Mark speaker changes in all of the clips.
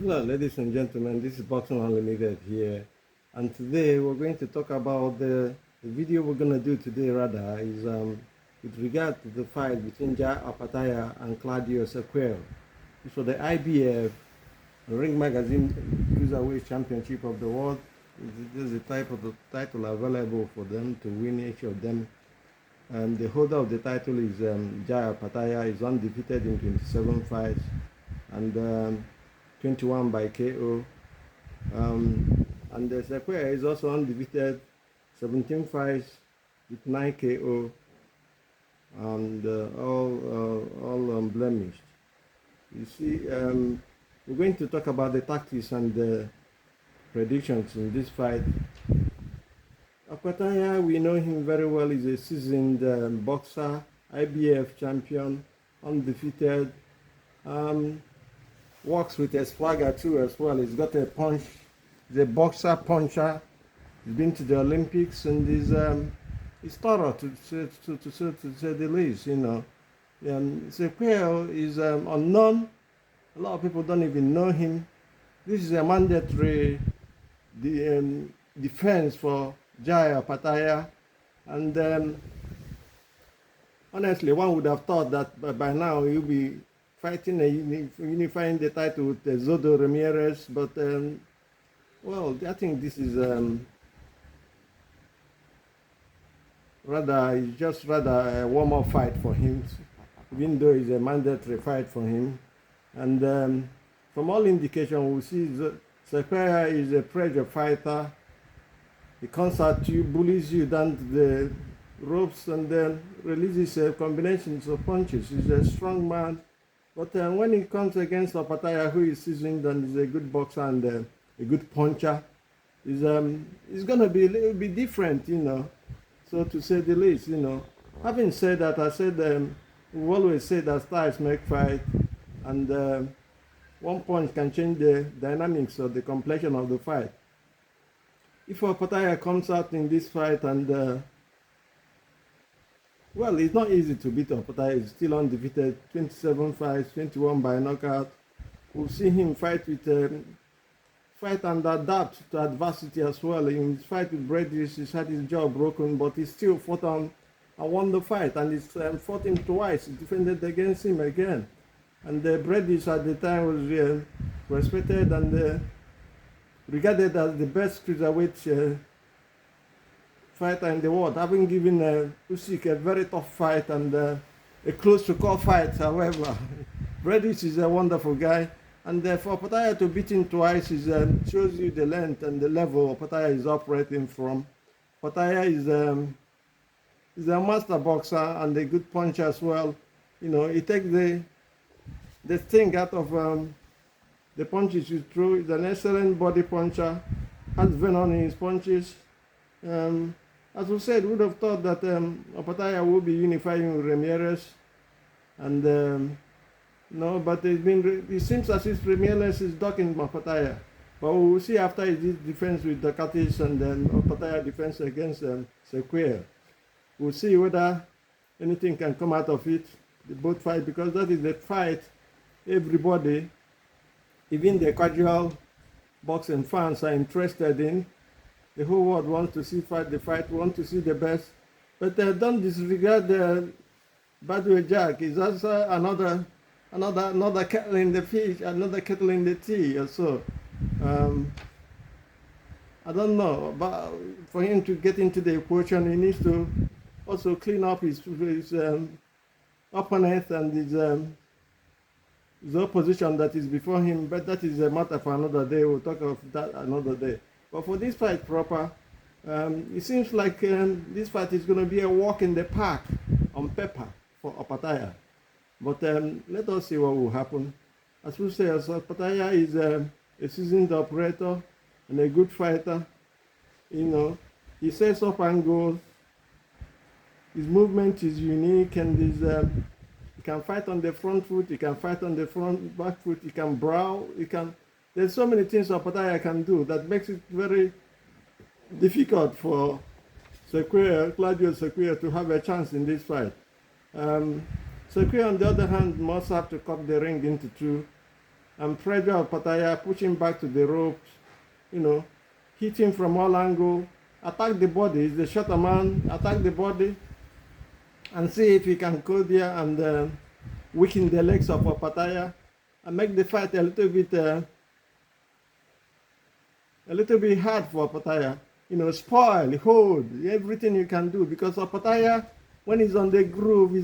Speaker 1: Hello, ladies and gentlemen. This is Boxing Unlimited here, and today we're going to talk about the video we're going to do today. Rather, is with regard to the fight between Opetaia and Claudio. So the IBF Ring Magazine Cruiserweight Championship of the World. This is the type of the title available for them to win each of them. And the holder of the title is Opetaia. Is undefeated in 27 fights, and 21 by KO. And the Squed is also undefeated, 17 fights with 9 KO, and all unblemished. You see, we're going to talk about the tactics and the predictions in this fight. Opetaia, we know him very well. He's a seasoned boxer, IBF champion, undefeated. Works with a swagger too as well. He's got a punch. He's a boxer puncher. He's been to the Olympics, and he's thorough to say the least. You know, Squed is unknown. A lot of people don't even know him. This is a mandatory defense for Opetaia, and honestly, one would have thought that by now he'll be fighting unifying the title with Zodo Ramirez, but well, I think this is rather a warm-up fight for him, even though it's a mandatory fight for him. And from all indication, we see Squed is a pressure fighter. He comes at you, bullies you down to the ropes, and then releases combinations of punches. He's a strong man. But when it comes against Opetaia, who is seasoned and is a good boxer and a good puncher, it's gonna be a little bit different, you know. So to say the least, you know. Having said that, I said we always say that styles make fight, and one punch can change the dynamics or the complexion of the fight. If Opetaia comes out in this fight and well, it's not easy to beat Opetaia. He's still undefeated, 27 fights, 21 by knockout. We'll see him fight and adapt to adversity as well. In his fight with Bredis, he's had his jaw broken, but he still fought on and won the fight. And he's fought him twice. He defended against him again. And Bredis at the time was respected and regarded as the best cruiserweight fighter in the world, having given Usyk a very tough fight and a close to call fight. However, Bredis is a wonderful guy, and for Opetaia to beat him twice shows you the length and the level Opetaia is operating from. Opetaia is a master boxer and a good puncher as well. You know, he takes the sting out of the punches you throw. He's an excellent body puncher, has venom in his punches. As we said, we would have thought that Opetaia would be unifying with Ramirez, and no, but it seems as if Ramirez is ducking Opetaia. But we will see after his defense with Ducatis and then Opetaia defense against Squed. We'll see whether anything can come out of it, the both fight, because that is the fight everybody, even the casual boxing fans, are interested in. The whole world wants to see the fight, want to see the best. But don't disregard Badwe Jack. Is also another kettle in the fish, another kettle in the tea or so. I don't know, but for him to get into the equation, he needs to also clean up his opponent and his opposition that is before him. But that is a matter for another day. We'll talk of that another day. But for this fight proper, it seems like this fight is going to be a walk in the park on paper for Opetaia. But let us see what will happen. As we say, Opetaia is a seasoned operator and a good fighter. You know, he sets up angles. His movement is unique, and he can fight on the front foot. He can fight on the back foot. He can brawl. There's so many things Opetaia can do that makes it very difficult for Claudio Squed to have a chance in this fight. Squed, on the other hand, must have to cut the ring into two and pressure Opetaia, push him back to the ropes, hit him from all angles, attack the body. He's the shorter man, attack the body, and see if he can go there and weaken the legs of Opetaia and make the fight a little bit hard for Opetaia. Spoil, hold, everything you can do, because Opetaia, when he's on the groove,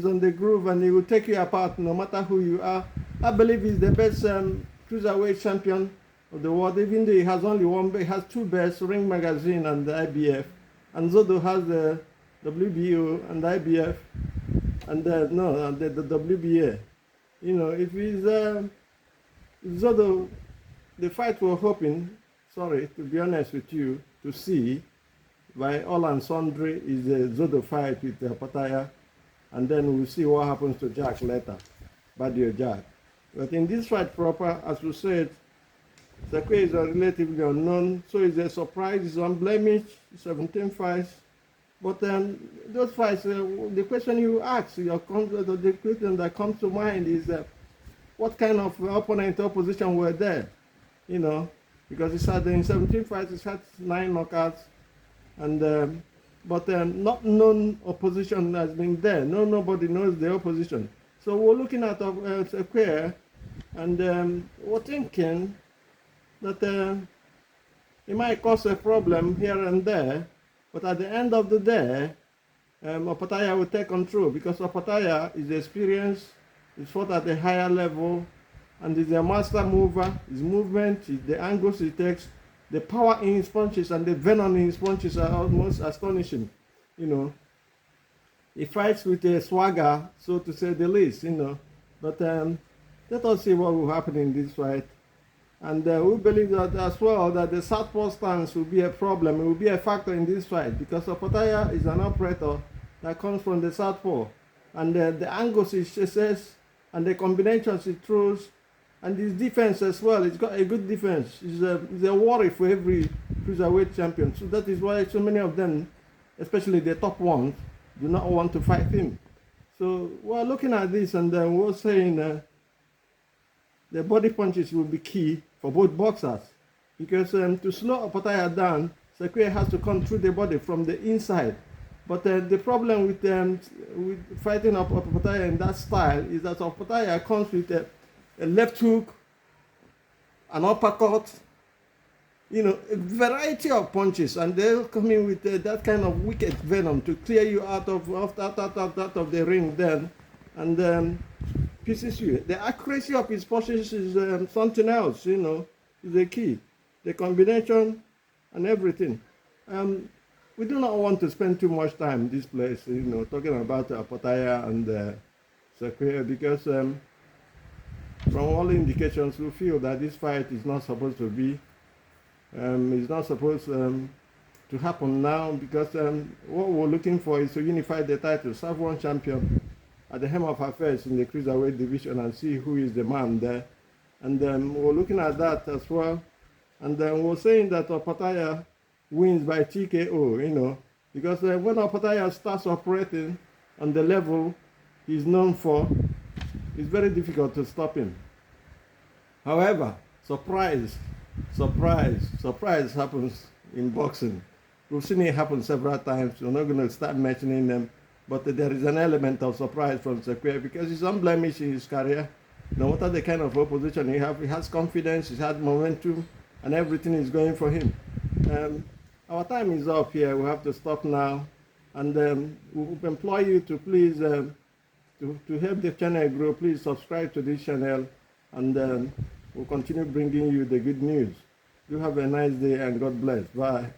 Speaker 1: and he will take you apart no matter who you are. I believe he's the best cruiserweight champion of the world, even though he has only one, he has two belts, Ring Magazine and the IBF. And Zodo has the WBO and the IBF, and the WBA. If he's Zodo, the fight we're hoping, to be honest with you, to see by all and sundry is the Zodo fight with Opetaia, and then we'll see what happens to Jack later, Badio Jack. But in this fight proper, as we said, Squed is relatively unknown, so it's a surprise, it's unblemished, 17 fights. But those fights, the question you ask, the question that comes to mind is what kind of opponent opposition were there? Because he had in 17 fights, he had 9 knockouts, and but not known opposition has been there. Nobody knows the opposition. So we're looking at Squed, and we're thinking that it might cause a problem here and there, but at the end of the day, Opetaia will take control, because Opetaia is experienced, he's fought at a higher level, and is a master mover. His movement, the angles he takes, the power in his punches and the venom in his punches are almost astonishing. He fights with a swagger, so to say the least. But let us see what will happen in this fight. And we believe that as well that the southpaw stance will be a problem. It will be a factor in this fight, because Opetaia is an operator that comes from the southpaw, and the angles he chases and the combinations he throws, and his defense as well. He's got a good defense. He's a worry for every cruiserweight champion. So that is why so many of them, especially the top ones, do not want to fight him. So we're looking at this, and we're saying the body punches will be key for both boxers, because to slow Opetaia down, Squed has to come through the body from the inside. But the problem with fighting Opetaia in that style is that Opetaia comes with a left hook, an uppercut, a variety of punches, and they'll come in with that kind of wicked venom to clear you out of the ring then, and pieces you. The accuracy of his punches is something else, is the key. The combination and everything. We do not want to spend too much time in this place, talking about Opetaia and Squed, because from all indications, we feel that this fight is not supposed to be, it's not supposed to happen now, because what we're looking for is to unify the titles, have one champion at the hem of affairs in the cruiserweight division, and see who is the man there. And we're looking at that as well. And we're saying that Opetaia wins by TKO, because when Opetaia starts operating on the level he's known for, it's very difficult to stop him. However, surprise happens in boxing. We've seen it happen several times. We're not going to start mentioning them, but there is an element of surprise from Squed, because he's unblemished in his career. No matter the kind of opposition he has confidence, he has momentum, and everything is going for him. Our time is up here. We have to stop now, and we implore you to please to help the channel grow. Please subscribe to this channel, and we'll continue bringing you the good news. You have a nice day, and God bless. Bye.